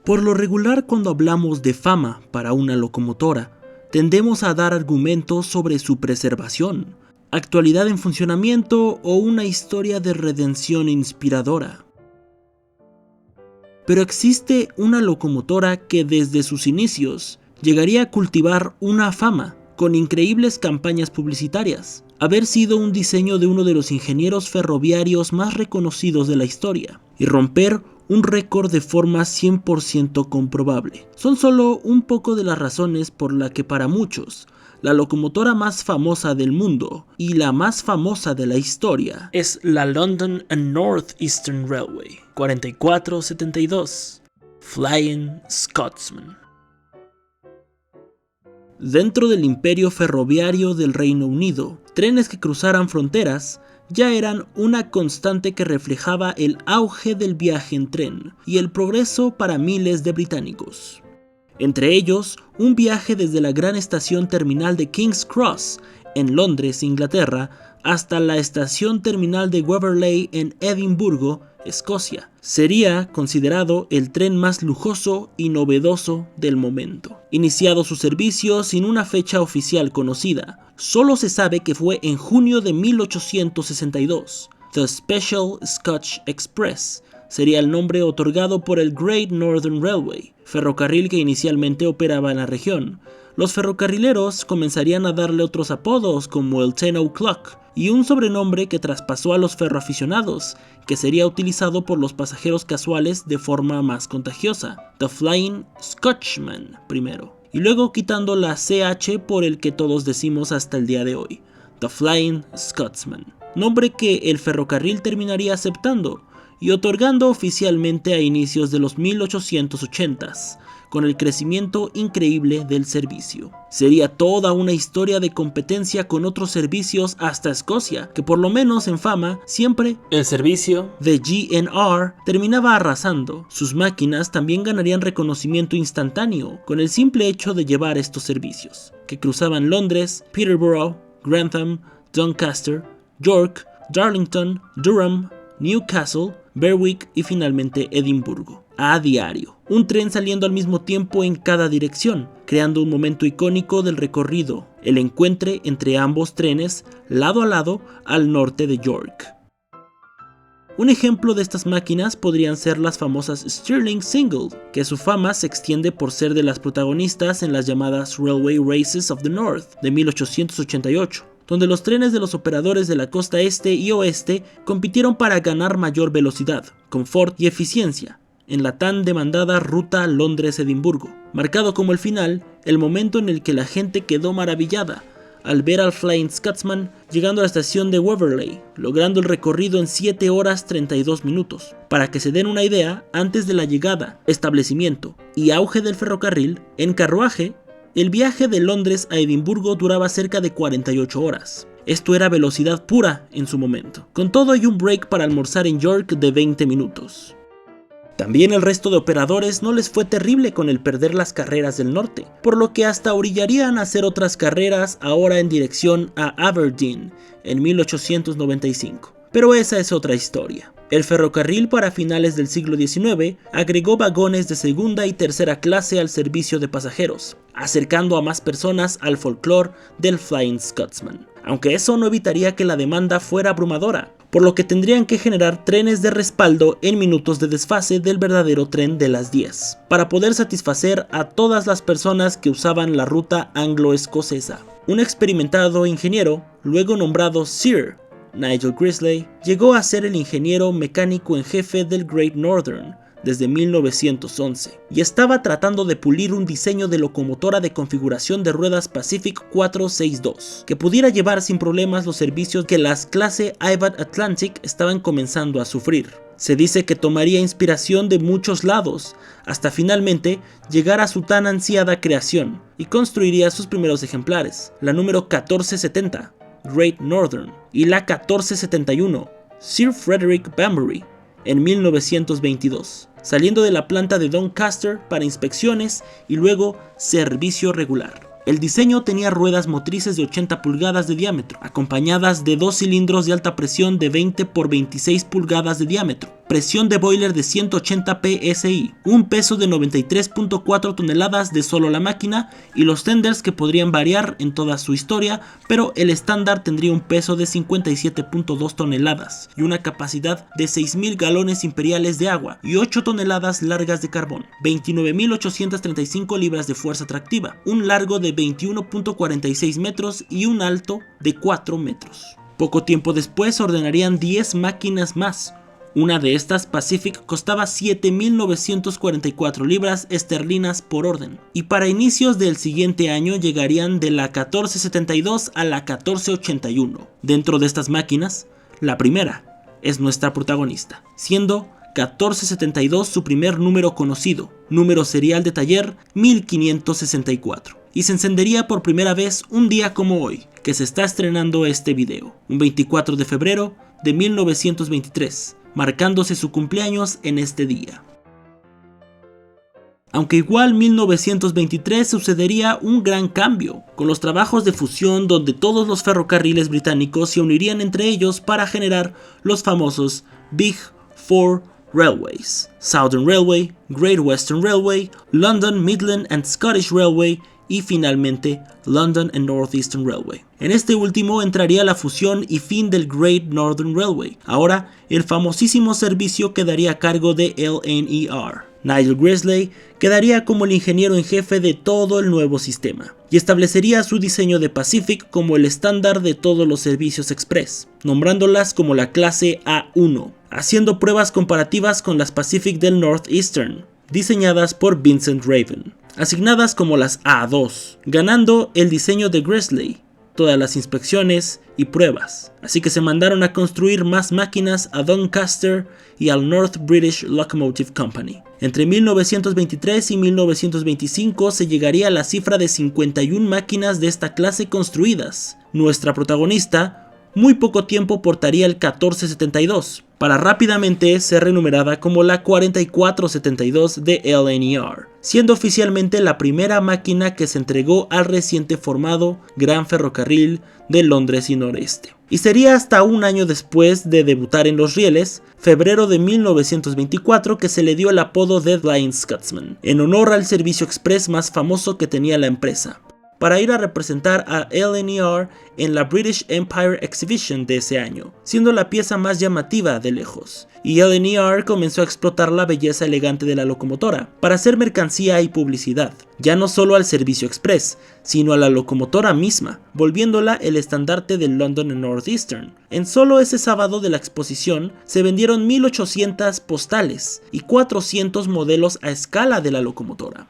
Por lo regular, cuando hablamos de fama para una locomotora, tendemos a dar argumentos sobre su preservación, actualidad en funcionamiento o una historia de redención inspiradora. Pero existe una locomotora que desde sus inicios llegaría a cultivar una fama con increíbles campañas publicitarias, haber sido un diseño de uno de los ingenieros ferroviarios más reconocidos de la historia y romper un récord de forma 100% comprobable. Son solo un poco de las razones por la que para muchos la locomotora más famosa del mundo y la más famosa de la historia es la London and North Eastern Railway 4472, Flying Scotsman. Dentro del imperio ferroviario del Reino Unido, trenes que cruzaran fronteras ya eran una constante que reflejaba el auge del viaje en tren y el progreso para miles de británicos. Entre ellos, un viaje desde la gran estación terminal de King's Cross, en Londres, Inglaterra, hasta la estación terminal de Waverley en Edimburgo, Escocia. Sería considerado el tren más lujoso y novedoso del momento. Iniciado su servicio sin una fecha oficial conocida, solo se sabe que fue en junio de 1862. The Special Scotch Express sería el nombre otorgado por el Great Northern Railway, ferrocarril que inicialmente operaba en la región. Los ferrocarrileros comenzarían a darle otros apodos como el 10 O'Clock y un sobrenombre que traspasó a los ferroaficionados, que sería utilizado por los pasajeros casuales de forma más contagiosa, The Flying Scotchman primero, y luego quitando la CH por el que todos decimos hasta el día de hoy, The Flying Scotsman, nombre que el ferrocarril terminaría aceptando y otorgando oficialmente a inicios de los 1880s, con el crecimiento increíble del servicio. Sería toda una historia de competencia con otros servicios hasta Escocia, que por lo menos en fama, siempre el servicio de GNR terminaba arrasando. Sus máquinas también ganarían reconocimiento instantáneo con el simple hecho de llevar estos servicios, que cruzaban Londres, Peterborough, Grantham, Doncaster, York, Darlington, Durham, Newcastle, Berwick y finalmente Edimburgo, a diario. Un tren saliendo al mismo tiempo en cada dirección, creando un momento icónico del recorrido, el encuentre entre ambos trenes lado a lado al norte de York. Un ejemplo de estas máquinas podrían ser las famosas Stirling Single, que su fama se extiende por ser de las protagonistas en las llamadas Railway Races of the North de 1888. Donde los trenes de los operadores de la costa este y oeste compitieron para ganar mayor velocidad, confort y eficiencia en la tan demandada ruta Londres-Edimburgo, marcado como el final, el momento en el que la gente quedó maravillada al ver al Flying Scotsman llegando a la estación de Waverley, logrando el recorrido en 7 horas 32 minutos. Para que se den una idea, antes de la llegada, establecimiento y auge del ferrocarril, en carruaje, el viaje de Londres a Edimburgo duraba cerca de 48 horas. Esto era velocidad pura en su momento. Con todo hay un break para almorzar en York de 20 minutos. También el resto de operadores no les fue terrible con el perder las carreras del norte, por lo que hasta orillarían a hacer otras carreras ahora en dirección a Aberdeen en 1895. Pero esa es otra historia. El ferrocarril para finales del siglo XIX agregó vagones de segunda y tercera clase al servicio de pasajeros, acercando a más personas al folclore del Flying Scotsman. Aunque eso no evitaría que la demanda fuera abrumadora, por lo que tendrían que generar trenes de respaldo en minutos de desfase del verdadero tren de las 10, para poder satisfacer a todas las personas que usaban la ruta anglo-escocesa. Un experimentado ingeniero, luego nombrado Sir Nigel Grizzly, llegó a ser el ingeniero mecánico en jefe del Great Northern desde 1911 y estaba tratando de pulir un diseño de locomotora de configuración de ruedas Pacific 462 que pudiera llevar sin problemas los servicios que las clase IVAD Atlantic estaban comenzando a sufrir. Se dice que tomaría inspiración de muchos lados hasta finalmente llegar a su tan ansiada creación y construiría sus primeros ejemplares, la número 1470 Great Northern y la 1471 Sir Frederick Banbury en 1922, saliendo de la planta de Doncaster para inspecciones y luego servicio regular. El diseño tenía ruedas motrices de 80 pulgadas de diámetro, acompañadas de 2 cilindros de alta presión de 20 por 26 pulgadas de diámetro, presión de boiler de 180 psi, un peso de 93.4 toneladas de solo la máquina y los tenders que podrían variar en toda su historia, pero el estándar tendría un peso de 57.2 toneladas y una capacidad de 6.000 galones imperiales de agua y 8 toneladas largas de carbón, 29.835 libras de fuerza tractiva, un largo de 21.46 metros y un alto de 4 metros. Poco tiempo después ordenarían 10 máquinas más. Una de estas, Pacific, costaba 7.944 libras esterlinas por orden, y para inicios del siguiente año llegarían de la 1472 a la 1481. Dentro de estas máquinas, la primera es nuestra protagonista, siendo 1472 su primer número conocido, número serial de taller 1564, y se encendería por primera vez un día como hoy, que se está estrenando este video, un 24 de febrero de 1923, marcándose su cumpleaños en este día. Aunque igual 1923 sucedería un gran cambio, con los trabajos de fusión donde todos los ferrocarriles británicos se unirían entre ellos para generar los famosos Big Four Railways: Southern Railway, Great Western Railway, London, Midland and Scottish Railway y finalmente London and Northeastern Railway. En este último entraría la fusión y fin del Great Northern Railway. Ahora, el famosísimo servicio quedaría a cargo de LNER. Nigel Gresley quedaría como el ingeniero en jefe de todo el nuevo sistema y establecería su diseño de Pacific como el estándar de todos los servicios express, nombrándolas como la clase A1, haciendo pruebas comparativas con las Pacific del Northeastern, diseñadas por Vincent Raven, asignadas como las A2, ganando el diseño de Gresley, todas las inspecciones y pruebas, así que se mandaron a construir más máquinas a Doncaster y al North British Locomotive Company. Entre 1923 y 1925 se llegaría a la cifra de 51 máquinas de esta clase construidas. Nuestra protagonista muy poco tiempo portaría el 1472, para rápidamente ser renumerada como la 4472 de LNER, siendo oficialmente la primera máquina que se entregó al reciente formado Gran Ferrocarril de Londres y Noreste. Y sería hasta un año después de debutar en los rieles, febrero de 1924, que se le dio el apodo de Flying Scotsman, en honor al servicio express más famoso que tenía la empresa, para ir a representar a LNER en la British Empire Exhibition de ese año, siendo la pieza más llamativa de lejos. Y LNER comenzó a explotar la belleza elegante de la locomotora para hacer mercancía y publicidad, ya no solo al servicio express, sino a la locomotora misma, volviéndola el estandarte del London and Northeastern. En solo ese sábado de la exposición se vendieron 1800 postales y 400 modelos a escala de la locomotora.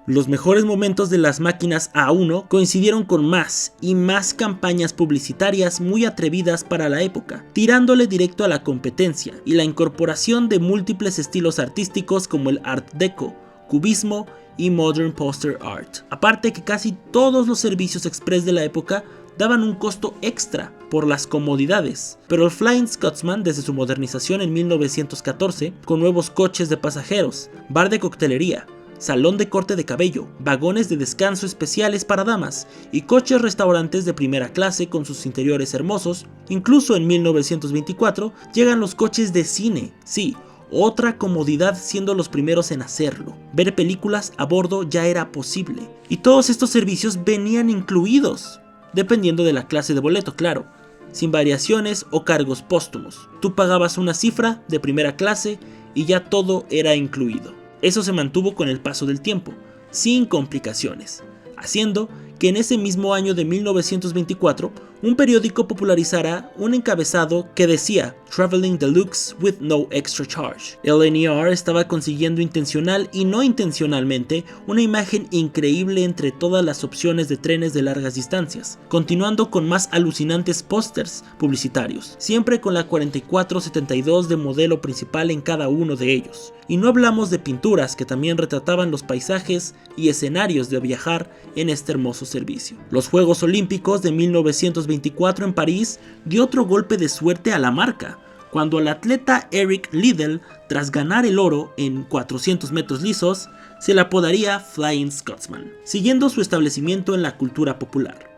Los mejores momentos de las máquinas A1 coincidieron con más y más campañas publicitarias muy atrevidas para la época, tirándole directo a la competencia y la incorporación de múltiples estilos artísticos como el Art Deco, Cubismo y Modern Poster Art. Aparte que casi todos los servicios express de la época daban un costo extra por las comodidades, pero el Flying Scotsman, desde su modernización en 1914, con nuevos coches de pasajeros, bar de coctelería, salón de corte de cabello, vagones de descanso especiales para damas y coches restaurantes de primera clase con sus interiores hermosos. Incluso en 1924 llegan los coches de cine, sí, otra comodidad, siendo los primeros en hacerlo. Ver películas a bordo ya era posible, y todos estos servicios venían incluidos, dependiendo de la clase de boleto, claro, sin variaciones o cargos póstumos. Tú pagabas una cifra de primera clase y ya todo era incluido. Eso se mantuvo con el paso del tiempo, sin complicaciones, haciendo que en ese mismo año de 1924 un periódico popularizara un encabezado que decía "Traveling Deluxe with no extra charge". LNER estaba consiguiendo intencional y no intencionalmente una imagen increíble entre todas las opciones de trenes de largas distancias, continuando con más alucinantes pósters publicitarios, siempre con la 4472 de modelo principal en cada uno de ellos. Y no hablamos de pinturas que también retrataban los paisajes y escenarios de viajar en este hermoso servicio. Los Juegos Olímpicos de 1924 en París dio otro golpe de suerte a la marca, cuando el atleta Eric Liddell, tras ganar el oro en 400 metros lisos, se le apodaría Flying Scotsman, siguiendo su establecimiento en la cultura popular.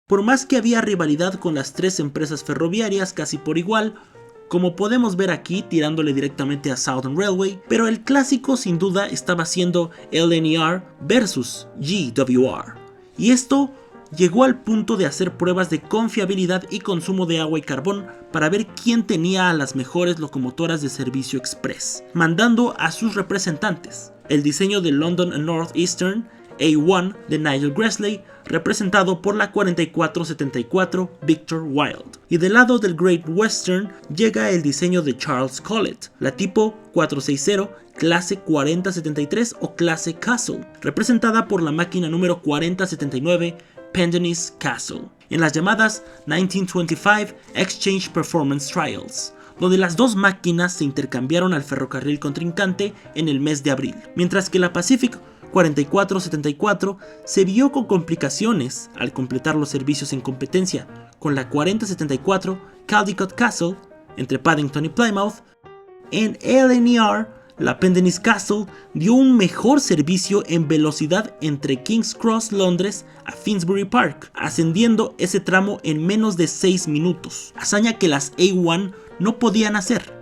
Por más que había rivalidad con las tres empresas ferroviarias casi por igual, como podemos ver aquí tirándole directamente a Southern Railway, pero el clásico sin duda estaba siendo LNER versus GWR. Y esto llegó al punto de hacer pruebas de confiabilidad y consumo de agua y carbón para ver quién tenía a las mejores locomotoras de servicio express, mandando a sus representantes el diseño de London Northeastern A1 de Nigel Gresley, representado por la 4474 Victor Wilde. Y del lado del Great Western llega el diseño de Charles Collett, la tipo 460 clase 4073 o clase Castle, representada por la máquina número 4079 Pendennis Castle, en las llamadas 1925 Exchange Performance Trials, donde las dos máquinas se intercambiaron al ferrocarril contrincante en el mes de abril, mientras que la Pacific 4474 se vio con complicaciones al completar los servicios en competencia con la 4074 Caldecott Castle entre Paddington y Plymouth. En LNER, la Pendennis Castle dio un mejor servicio en velocidad entre King's Cross, Londres, a Finsbury Park, ascendiendo ese tramo en menos de 6 minutos, hazaña que las A1 no podían hacer,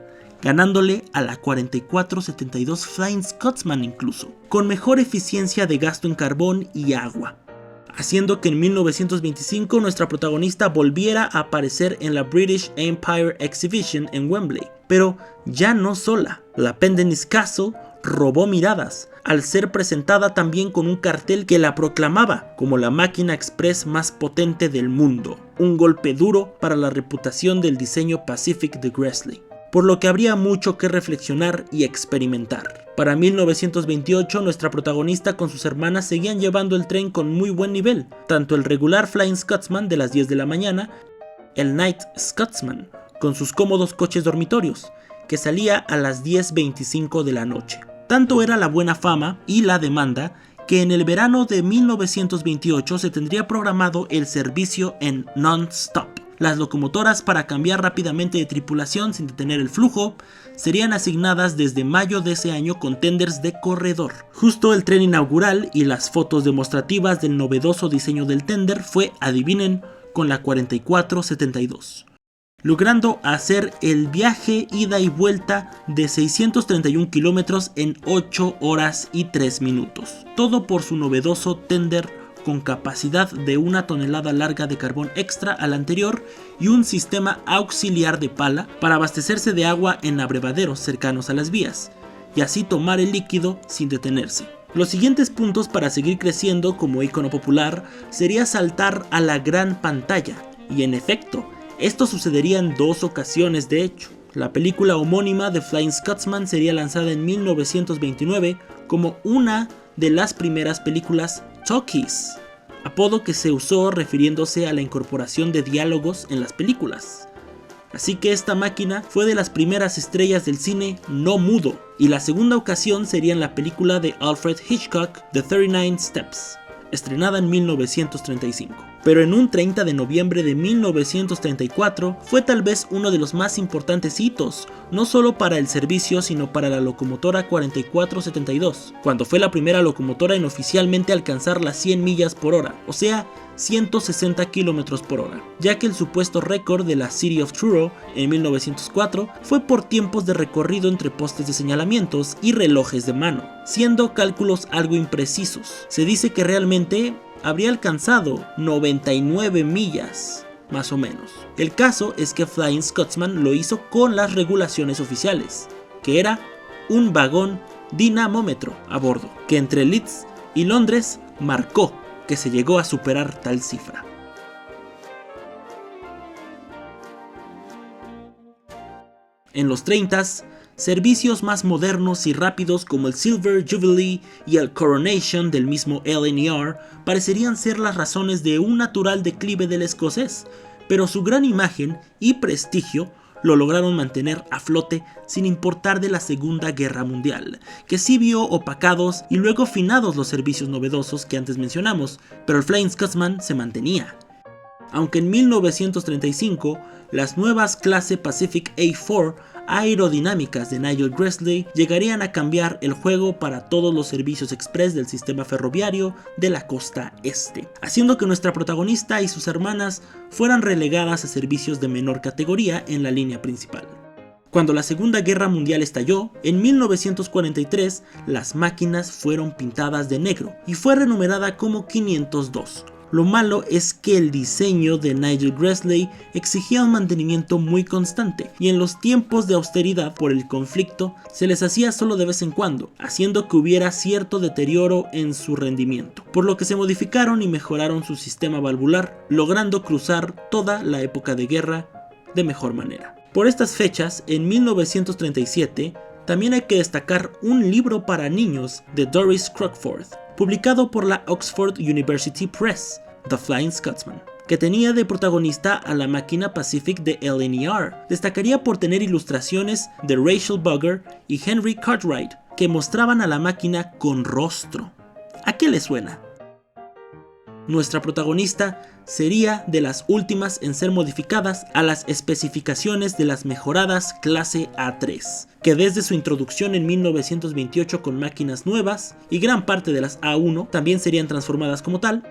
ganándole a la 4472 Flying Scotsman incluso, con mejor eficiencia de gasto en carbón y agua, haciendo que en 1925 nuestra protagonista volviera a aparecer en la British Empire Exhibition en Wembley, pero ya no sola. La Pendennis Castle robó miradas al ser presentada también con un cartel que la proclamaba como la máquina express más potente del mundo, un golpe duro para la reputación del diseño Pacific de Gresley, por lo que habría mucho que reflexionar y experimentar. Para 1928 nuestra protagonista con sus hermanas seguían llevando el tren con muy buen nivel, tanto el regular Flying Scotsman de las 10 de la mañana, el Night Scotsman, con sus cómodos coches dormitorios, que salía a las 10:25 de la noche. Tanto era la buena fama y la demanda que en el verano de 1928 se tendría programado el servicio en non-stop. Las locomotoras, para cambiar rápidamente de tripulación sin detener el flujo, serían asignadas desde mayo de ese año con tenders de corredor. Justo el tren inaugural y las fotos demostrativas del novedoso diseño del tender fue, adivinen, con la 4472. Logrando hacer el viaje ida y vuelta de 631 kilómetros en 8 horas y 3 minutos. Todo por su novedoso tender con capacidad de 1 tonelada larga de carbón extra al anterior y un sistema auxiliar de pala para abastecerse de agua en abrevaderos cercanos a las vías, y así tomar el líquido sin detenerse. Los siguientes puntos para seguir creciendo como ícono popular sería saltar a la gran pantalla, y en efecto, esto sucedería en 2 ocasiones de hecho. La película homónima de Flying Scotsman sería lanzada en 1929 como una de las primeras películas talkies, apodo que se usó refiriéndose a la incorporación de diálogos en las películas. Así que esta máquina fue de las primeras estrellas del cine no mudo, y la segunda ocasión sería en la película de Alfred Hitchcock, The 39 Steps, estrenada en 1935. Pero en un 30 de noviembre de 1934 fue tal vez uno de los más importantes hitos, no solo para el servicio sino para la locomotora 4472, cuando fue la primera locomotora en oficialmente alcanzar las 100 millas por hora, o sea, 160 kilómetros por hora, ya que el supuesto récord de la City of Truro en 1904 fue por tiempos de recorrido entre postes de señalamientos y relojes de mano, siendo cálculos algo imprecisos. Se dice que realmente habría alcanzado 99 millas, más o menos. El caso es que Flying Scotsman lo hizo con las regulaciones oficiales, que era un vagón dinamómetro a bordo, que entre Leeds y Londres marcó que se llegó a superar tal cifra. En los 30s, servicios más modernos y rápidos como el Silver Jubilee y el Coronation del mismo LNER parecerían ser las razones de un natural declive del escocés, pero su gran imagen y prestigio lo lograron mantener a flote sin importar de la Segunda Guerra Mundial, que sí vio opacados y luego finados los servicios novedosos que antes mencionamos, pero el Flying Scotsman se mantenía. aunque en 1935 las nuevas clase Pacific A4 aerodinámicas de Nigel Gresley llegarían a cambiar el juego para todos los servicios express del sistema ferroviario de la costa este, haciendo que nuestra protagonista y sus hermanas fueran relegadas a servicios de menor categoría en la línea principal. Cuando la Segunda Guerra Mundial estalló, en 1943 las máquinas fueron pintadas de negro y fue renumerada como 502. Lo malo es que el diseño de Nigel Gresley exigía un mantenimiento muy constante y en los tiempos de austeridad por el conflicto se les hacía solo de vez en cuando, haciendo que hubiera cierto deterioro en su rendimiento, por lo que se modificaron y mejoraron su sistema valvular, logrando cruzar toda la época de guerra de mejor manera. Por estas fechas, en 1937, también hay que destacar un libro para niños de Doris Crockford, publicado por la Oxford University Press, The Flying Scotsman, que tenía de protagonista a la máquina Pacific de LNER. Destacaría por tener ilustraciones de Rachel Bugger y Henry Cartwright, que mostraban a la máquina con rostro. ¿A qué le suena? Nuestra protagonista sería de las últimas en ser modificadas a las especificaciones de las mejoradas clase A3, que desde su introducción en 1928 con máquinas nuevas y gran parte de las A1 también serían transformadas como tal,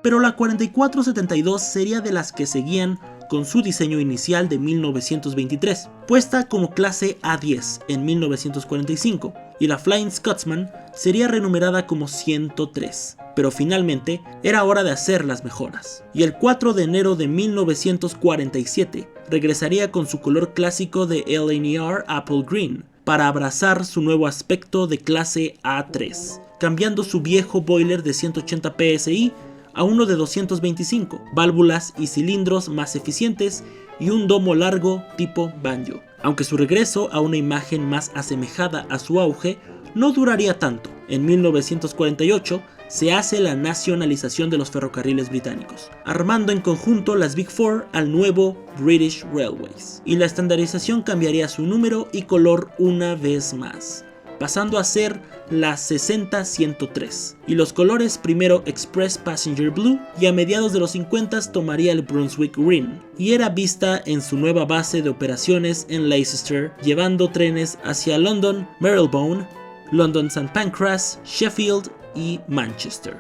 pero la 4472 sería de las que seguían con su diseño inicial de 1923, puesta como clase A10 en 1945, y la Flying Scotsman sería renumerada como 103, pero finalmente era hora de hacer las mejoras, y el 4 de enero de 1947 regresaría con su color clásico de LNER Apple Green, para abrazar su nuevo aspecto de clase A3, cambiando su viejo boiler de 180 PSI a uno de 225, válvulas y cilindros más eficientes y un domo largo tipo banjo. Aunque su regreso a una imagen más asemejada a su auge no duraría tanto. En 1948 se hace la nacionalización de los ferrocarriles británicos, armando en conjunto las Big Four al nuevo British Railways, y la estandarización cambiaría su número y color una vez más, pasando a ser la 60-103, y los colores primero Express Passenger Blue y a mediados de los 50 tomaría el Brunswick Green, y era vista en su nueva base de operaciones en Leicester, llevando trenes hacia London, Marylebone, London St. Pancras, Sheffield y Manchester.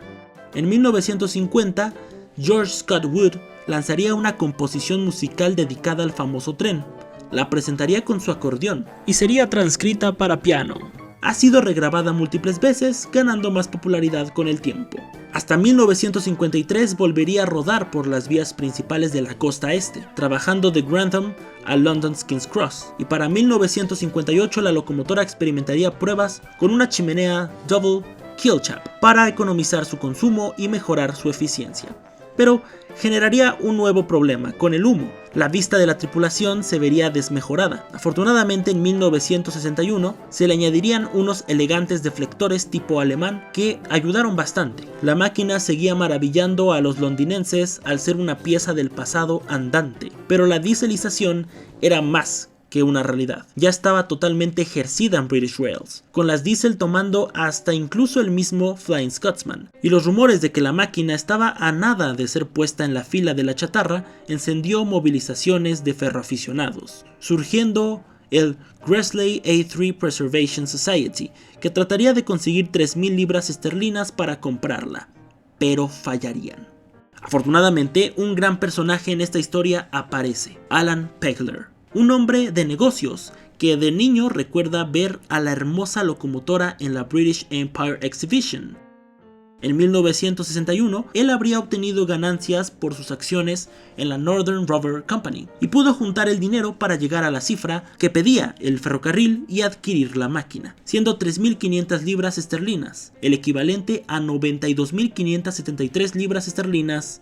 En 1950, George Scott Wood lanzaría una composición musical dedicada al famoso tren, la presentaría con su acordeón y sería transcrita para piano. Ha sido regrabada múltiples veces, ganando más popularidad con el tiempo. Hasta 1953 volvería a rodar por las vías principales de la costa este, trabajando de Grantham a London's King's Cross, y para 1958 la locomotora experimentaría pruebas con una chimenea Double Keelchap para economizar su consumo y mejorar su eficiencia. Pero generaría un nuevo problema con el humo. La vista de la tripulación se vería desmejorada. Afortunadamente en 1961 se le añadirían unos elegantes deflectores tipo alemán que ayudaron bastante. La máquina seguía maravillando a los londinenses al ser una pieza del pasado andante, pero la dieselización era más que una realidad. Ya estaba totalmente ejercida en British Rails, con las diésel tomando hasta incluso el mismo Flying Scotsman, y los rumores de que la máquina estaba a nada de ser puesta en la fila de la chatarra encendió movilizaciones de ferroaficionados, surgiendo el Gresley A3 Preservation Society, que trataría de conseguir 3.000 libras esterlinas para comprarla, pero fallarían. Afortunadamente, un gran personaje en esta historia aparece, Alan Pegler, un hombre de negocios que de niño recuerda ver a la hermosa locomotora en la British Empire Exhibition. En 1961, él habría obtenido ganancias por sus acciones en la Northern Rubber Company y pudo juntar el dinero para llegar a la cifra que pedía el ferrocarril y adquirir la máquina, siendo 3.500 libras esterlinas, el equivalente a 92.573 libras esterlinas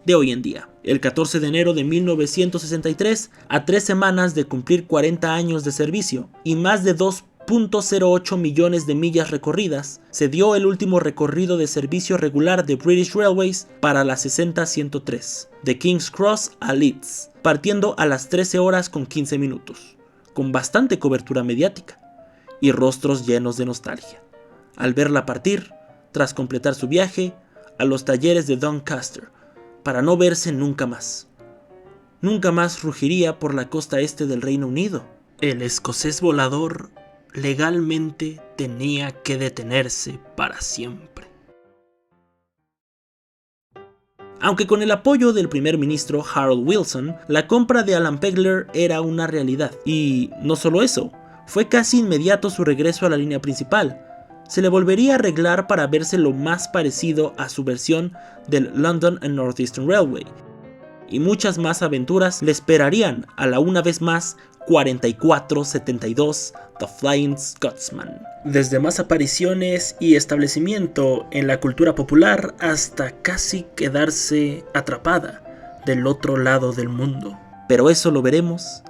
de hoy en día. El 14 de enero de 1963, a 3 semanas de cumplir 40 años de servicio y más de 2.08 millones de millas recorridas, se dio el último recorrido de servicio regular de British Railways para la 60-103, de King's Cross a Leeds, partiendo a las 13 horas con 15 minutos, con bastante cobertura mediática y rostros llenos de nostalgia, al verla partir, tras completar su viaje, a los talleres de Doncaster, para no verse nunca más. Nunca más rugiría por la costa este del Reino Unido. El escocés volador legalmente tenía que detenerse para siempre. Aunque con el apoyo del primer ministro Harold Wilson, la compra de Alan Pegler era una realidad. Y no solo eso, fue casi inmediato su regreso a la línea principal. Se le volvería a arreglar para verse lo más parecido a su versión del London and North Eastern Railway. Y muchas más aventuras le esperarían a la una vez más 4472 The Flying Scotsman. Desde más apariciones y establecimiento en la cultura popular hasta casi quedarse atrapada del otro lado del mundo. Pero eso lo veremos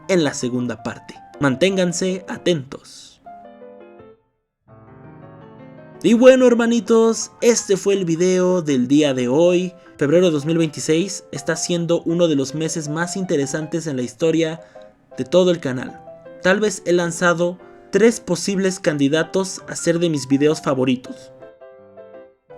en la segunda parte. Manténganse atentos. Y bueno, hermanitos, este fue el video del día de hoy. Febrero de 2026 está siendo uno de los meses más interesantes en la historia de todo el canal. Tal vez he lanzado 3 posibles candidatos a ser de mis videos favoritos.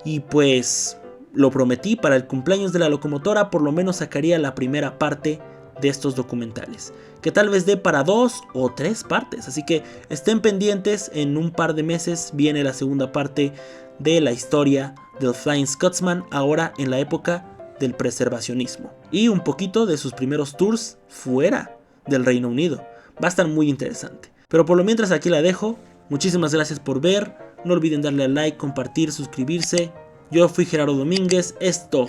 Y pues lo prometí, para el cumpleaños de la locomotora por lo menos sacaría la primera parte de estos documentales, que tal vez dé para 2 o 3 partes, así que estén pendientes. En un par de meses viene la segunda parte de la historia del Flying Scotsman, ahora en la época del preservacionismo, y un poquito de sus primeros tours fuera del Reino Unido. Va a estar muy interesante, pero por lo mientras aquí la dejo. Muchísimas gracias por ver, no olviden darle al like, compartir, suscribirse. Yo fui Gerardo Domínguez, esto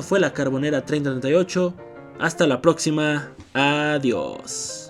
fue La Carbonera 3038. Hasta la próxima, adiós.